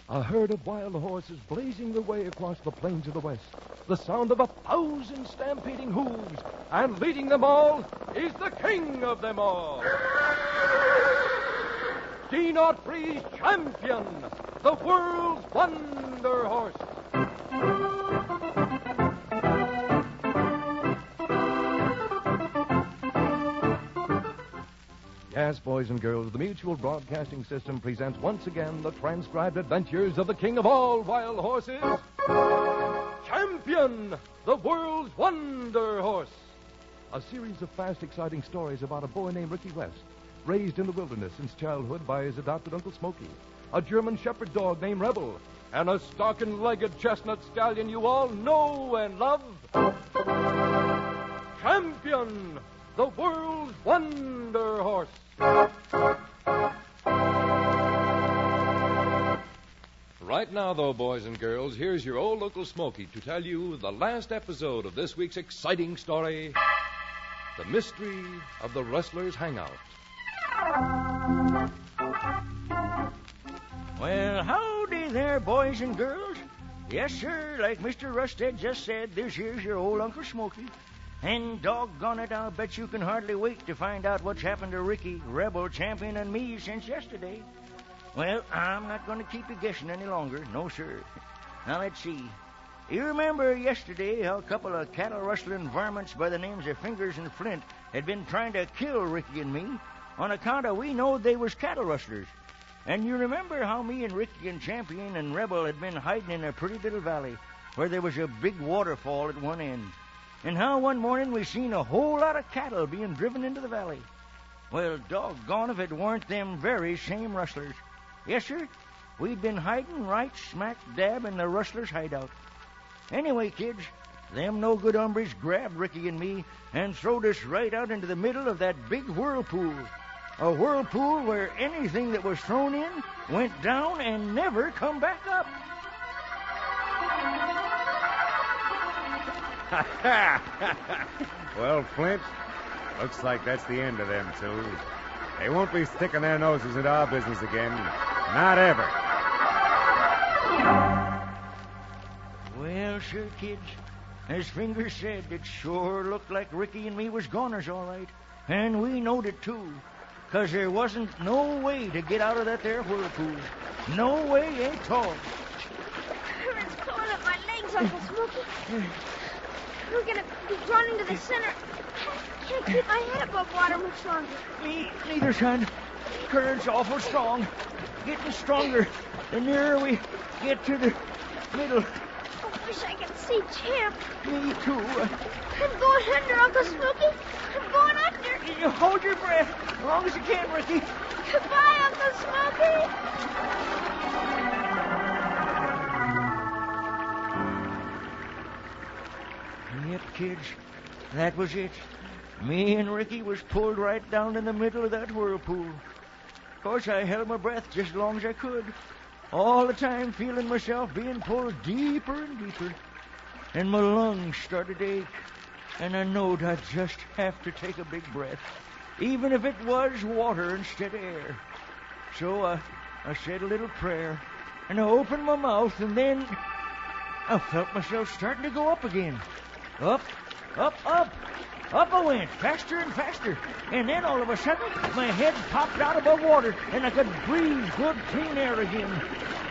A herd of wild horses blazing their way across the plains of the west. The sound of 1,000 stampeding hooves. And leading them all is the king of them all. D-Not-Free's champion, the world's wonder horse. Yes, boys and girls, the Mutual Broadcasting System presents once again the transcribed adventures of the king of all wild horses, Champion, the world's wonder horse. A series of fast, exciting stories about a boy named Ricky West, raised in the wilderness since childhood by his adopted Uncle Smokey, a German shepherd dog named Rebel, and a stocking-legged chestnut stallion you all know and love, Champion, the world's wonder horse. Right now, though, boys and girls, here's your old Uncle Smokey to tell you the last episode of this week's exciting story, The Mystery of the Rustler's Hangout. Well, howdy there, boys and girls. Yes, sir, like Mr. Rusted just said, this here's your old Uncle Smokey. And doggone it, I'll bet you can hardly wait to find out what's happened to Ricky, Rebel, Champion, and me since yesterday. Well, I'm not going to keep you guessing any longer. No, sir. Now, let's see. You remember yesterday how a couple of cattle-rustling varmints by the names of Fingers and Flint had been trying to kill Ricky and me on account of we knowed they was cattle rustlers. And you remember how me and Ricky and Champion and Rebel had been hiding in a pretty little valley where there was a big waterfall at one end. And how one morning we seen a whole lot of cattle being driven into the valley. Well, doggone if it weren't them very same rustlers. Yes, sir, we'd been hiding right smack dab in the rustlers' hideout. Anyway, kids, them no-good hombres grabbed Ricky and me and throwed us right out into the middle of that big whirlpool. A whirlpool where anything that was thrown in went down and never come back up. Well, Flint, looks like that's the end of them two. They won't be sticking their noses into our business again. Not ever. Well, sure, kids, as Fingers said, it sure looked like Ricky and me was goners, all right. And we knowed it, too, 'cause there wasn't no way to get out of that there whirlpool. No way at all. Current's pulling up my legs, Uncle Smokey. We're going to be drawn into the center. I can't keep my head above water much longer. Me neither, son. Current's awful strong. Getting stronger the nearer we get to the middle. I wish I could see Champ. Me too. I'm going under, Uncle Smokey. I'm going under. You hold your breath as long as you can, Ricky. Goodbye, Uncle Smokey. Yep, kids, that was it. Me and Ricky was pulled right down in the middle of that whirlpool. Of course, I held my breath just as long as I could, all the time feeling myself being pulled deeper and deeper. And my lungs started to ache, and I knowed I'd just have to take a big breath, even if it was water instead of air. So I said a little prayer, and I opened my mouth, and then I felt myself starting to go up again. Up, up, up. Up I went, faster and faster. And then all of a sudden, my head popped out above water, and I could breathe good, clean air again.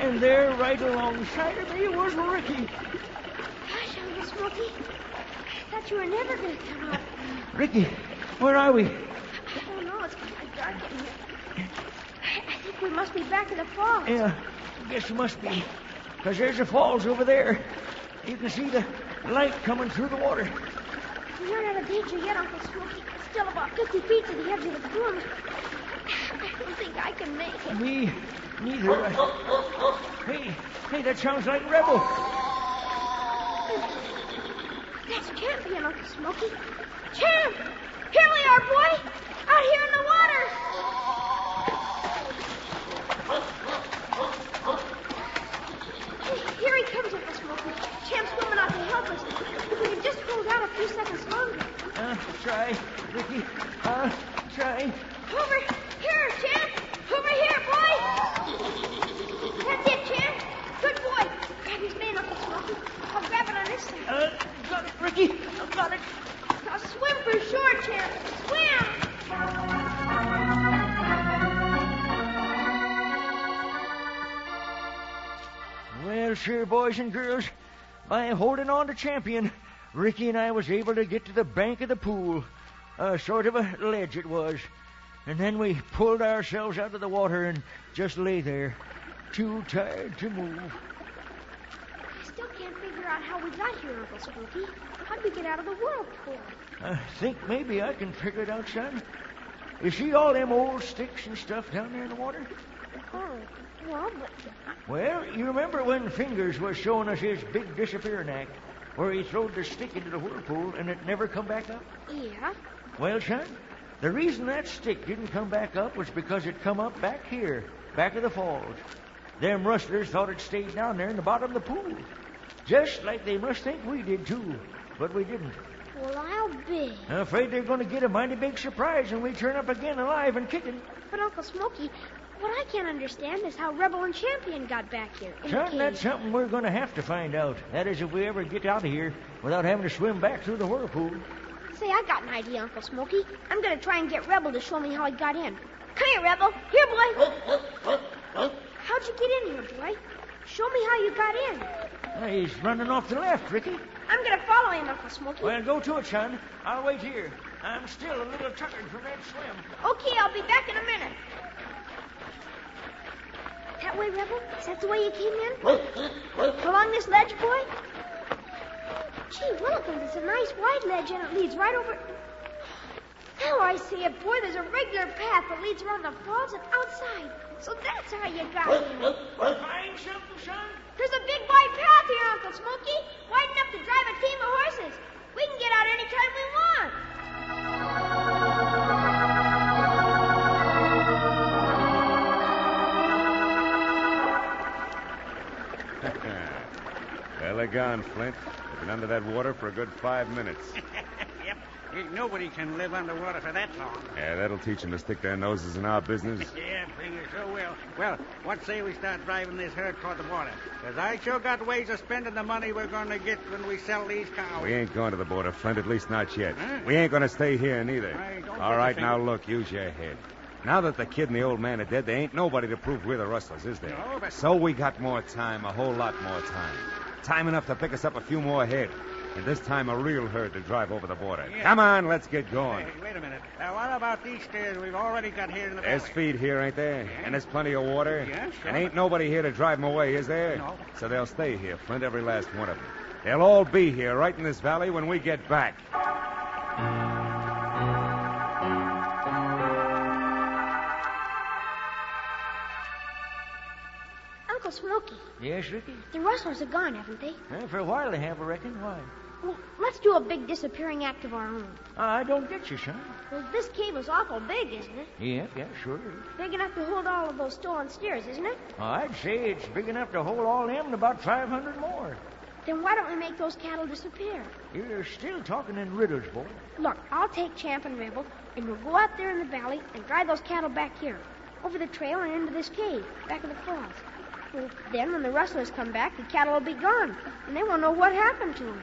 And there, right alongside of me, was Ricky. Gosh, Uncle Smokey, I thought you were never going to come out. Ricky, where are we? I don't know. It's kind of dark in here. I think we must be back in the falls. Yeah, I guess we must be. Because there's the falls over there. You can see the light coming through the water. We're not out of danger yet, Uncle Smokey. It's still about 50 feet to the edge of the plunge. I don't think I can make it. Me neither. Hey, that sounds like Rebel. That's Champion, Uncle Smokey. Champ! Here we are, boy! Out here in the water! Here he comes, Uncle Smokey. Champ's swimming out to help us. If we could just hold out a few seconds longer. Try, Ricky. Try. Over here, Champ! Over here, boy! That's it, Champ! Got it, Ricky. I've got it. Now swim for shore, Champ. Swim! Well, sure, boys and girls, by holding on to Champion, Ricky and I was able to get to the bank of the pool. Sort of a ledge it was. And then we pulled ourselves out of the water and just lay there, too tired to move. I still can't figure out how we got here, Uncle Spooky. How'd we get out of the whirlpool? I think maybe I can figure it out, son. You see all them old sticks and stuff down there in the water? Oh, well, but... Well, you remember when Fingers was showing us his big disappearing act, where he throwed the stick into the whirlpool and it never come back up? Yeah? Well, son, the reason that stick didn't come back up was because it come up back here, back of the falls. Them rustlers thought it stayed down there in the bottom of the pool. Just like they must think we did, too. But we didn't. Well, I'll be. I'm afraid they're going to get a mighty big surprise when we turn up again alive and kicking. But, Uncle Smokey, what I can't understand is how Rebel and Champion got back here. Son, that's something we're going to have to find out. That is, if we ever get out of here without having to swim back through the whirlpool. Say, I got an idea, Uncle Smokey. I'm going to try and get Rebel to show me how he got in. Come here, Rebel. Here, boy. How'd you get in here, boy? Show me how you got in. He's running off to the left, Ricky. I'm going to follow him, Uncle Smokey. Well, go to it, son. I'll wait here. I'm still a little tired from that swim. Okay, I'll be back in a minute. That way, Rebel? Is that the way you came in? Along this ledge, boy? Gee, Willikins, it's a nice wide ledge, and it leads right over... Now I see it, boy. There's a regular path that leads around the falls and outside. So that's how you got here. Find something, son? There's a big wide path here, Uncle Smokey. Wide enough to drive a team of horses. We can get out anytime we want. Well, they're gone, Flint. They've been under that water for a good 5 minutes. Yep. Nobody can live underwater for that long. Yeah, that'll teach them to stick their noses in our business. Yeah, figure so will. Well, what say we start driving this herd toward the border? Because I sure got ways of spending the money we're going to get when we sell these cows. We ain't going to the border, Flint, at least not yet. Huh? We ain't going to stay here neither. Don't All put right, your now finger- look, use your head. Now that the kid and the old man are dead, there ain't nobody to prove we're the rustlers, is there? No, but- So we got more time, a whole lot more time. Time enough to pick us up a few more head. And this time a real herd to drive over the border. Yeah. Come on, let's get going. Hey, wait a minute. What about these stairs we've already got here in the There's valley? feed here, ain't there? Yeah. And there's plenty of water. Yeah, sure. And ain't nobody here to drive them away, is there? No. So they'll stay here, Flint, every last one of them. They'll all be here, right in this valley, when we get back. Uncle Smokey, Yes, Ricky? the rustlers are gone, haven't they? For a while they have, I reckon. Why? Well, let's do a big disappearing act of our own. I don't get you, son. Well, this cave is awful big, isn't it? Yeah, sure is. Big enough to hold all of those stolen steers, isn't it? I'd say it's big enough to hold all them and about 500 more. Then why don't we make those cattle disappear? You're still talking in riddles, boy. Look, I'll take Champ and Rebel, and we'll go out there in the valley and drive those cattle back here, over the trail and into this cave, back of the falls. Well, then when the rustlers come back, the cattle will be gone, and they won't know what happened to them.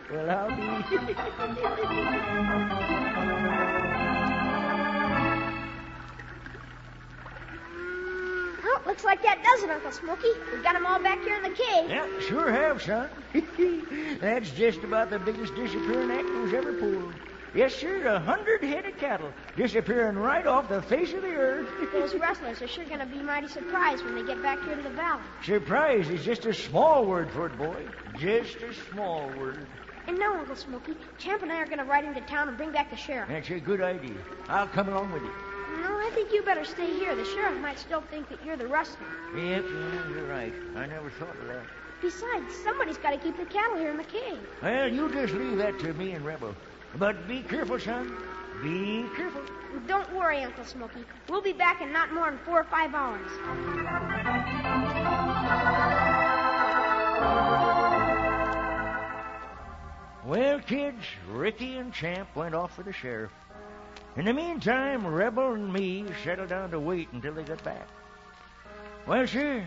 Well, I'll be... Well, looks like that does it, Uncle Smokey. We got them all back here in the cave. Yeah, sure have, son. That's just about the biggest disappearing act was ever pulled. Yes, sir, 100 head of cattle disappearing right off the face of the earth. Those rustlers are sure going to be mighty surprised when they get back here to the valley. Surprise is just a small word for it, boy. Just a small word. And now, Uncle Smokey, Champ and I are going to ride into town and bring back the sheriff. That's a good idea. I'll come along with you. No, I think you better stay here. The sheriff might still think that you're the rustler. Yep, you're right. I never thought of that. Besides, somebody's got to keep the cattle here in the cave. Well, you just leave that to me and Rebel. But be careful, son. Be careful. Don't worry, Uncle Smokey. We'll be back in not more than 4 or 5 hours. Well, kids, Ricky and Champ went off for the sheriff. In the meantime, Rebel and me settled down to wait until they got back. Well, sir,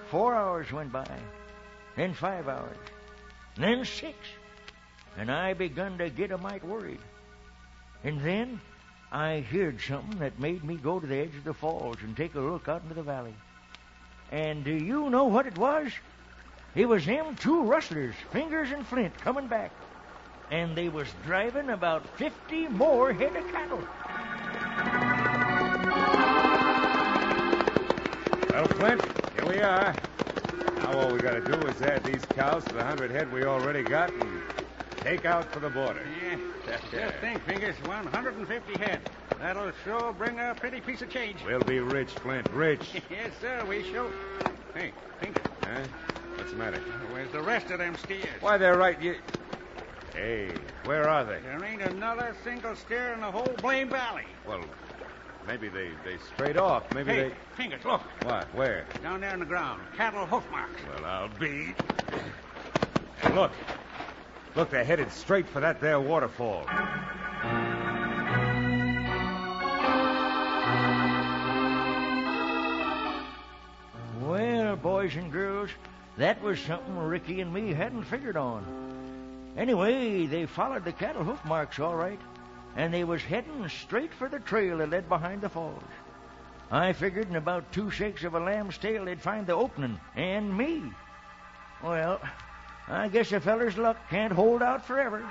4 hours went by, then 5 hours, and then 6. And I begun to get a mite worried. And then I heard something that made me go to the edge of the falls and take a look out into the valley. And do you know what it was? It was them 2 rustlers, Fingers and Flint, coming back. And they was driving about 50 more head of cattle. Well, Flint, here we are. Now all we got to do is add these cows to the 100 head we already got and take out for the border. Yeah, just think, Fingers, 150 head. That'll sure bring a pretty piece of change. We'll be rich, Flint, rich. Yes, sir, we shall. Hey, Fingers. Huh? What's the matter? Where's the rest of them steers? Why, they're right. Hey, where are they? There ain't another single steer in the whole blame valley. Well, maybe they strayed off. Maybe Hey, they... Fingers, look. What? Where? Down there on the ground. Cattle hoof marks. Well, I'll be... And look. Look, they're headed straight for that there waterfall. Well, boys and girls, that was something Ricky and me hadn't figured on. Anyway, they followed the cattle hoof marks all right, and they was heading straight for the trail that led behind the falls. I figured in about 2 shakes of a lamb's tail they'd find the opening, and me. Well, I guess a feller's luck can't hold out forever.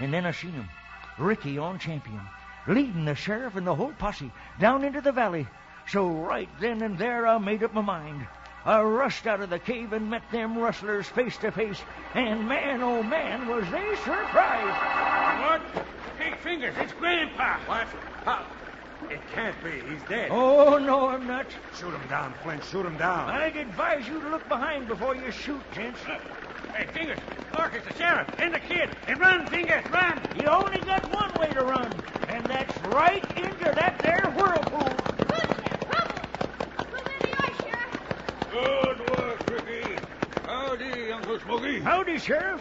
And then I seen him, Ricky on Champion, leading the sheriff and the whole posse down into the valley. So right then and there I made up my mind. I rushed out of the cave and met them rustlers face to face, and man, oh man, was they surprised. What? Hey, Fingers, it's Grandpa. What? How? It can't be. He's dead. Oh, no, I'm not. Shoot him down, Flint. Shoot him down. I'd advise you to look behind before you shoot, gents. Hey, Fingers, look, it's the sheriff and the kid. And run, Fingers, run. You only got one way to run, and that's right into that there whirlpool. Good work, Ricky. Howdy, Uncle Smoky. Howdy, Sheriff.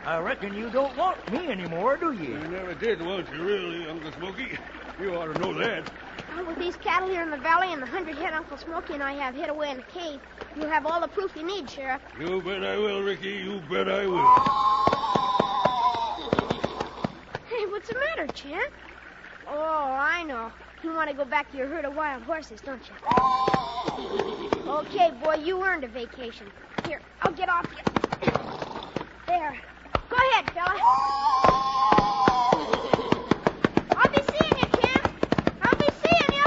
I reckon you don't want me anymore, do you? I never did want you, really, Uncle Smoky. You ought to know that. Well, with these cattle here in the valley and the 100 head Uncle Smoky and I have hid away in the cave, you'll have all the proof you need, Sheriff. You bet I will, Ricky. You bet I will. Hey, what's the matter, Champ? Oh, I know. You want to go back to your herd of wild horses, don't you? Okay, boy, you earned a vacation. Here, I'll get off you. There. Go ahead, fella. I'll be seeing you, Champ. I'll be seeing you.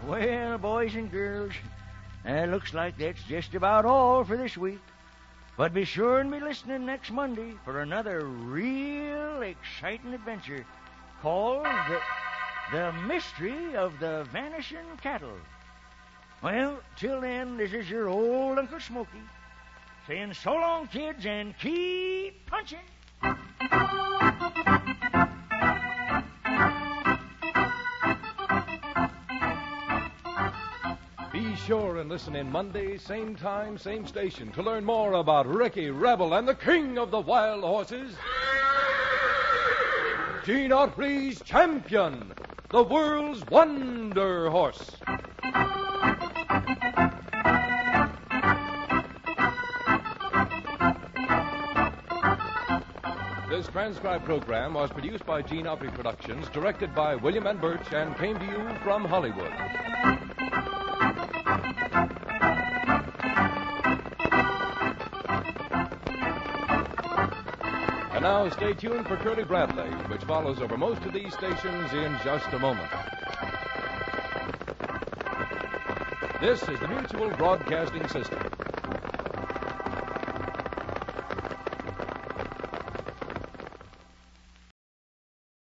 Well, boys and girls, it looks like that's just about all for this week. But be sure and be listening next Monday for another real exciting adventure called The Mystery of the Vanishing Cattle. Well, till then, this is your old Uncle Smoky saying so long, kids, and keep punching. Be sure and listen in Monday, same time, same station, to learn more about Ricky Rebel and the king of the wild horses, Gene Autry's Champion, the world's wonder horse. This transcribed program was produced by Gene Autry Productions, directed by William N. Birch, and came to you from Hollywood. And now stay tuned for Curly Bradley, which follows over most of these stations in just a moment. This is the Mutual Broadcasting System.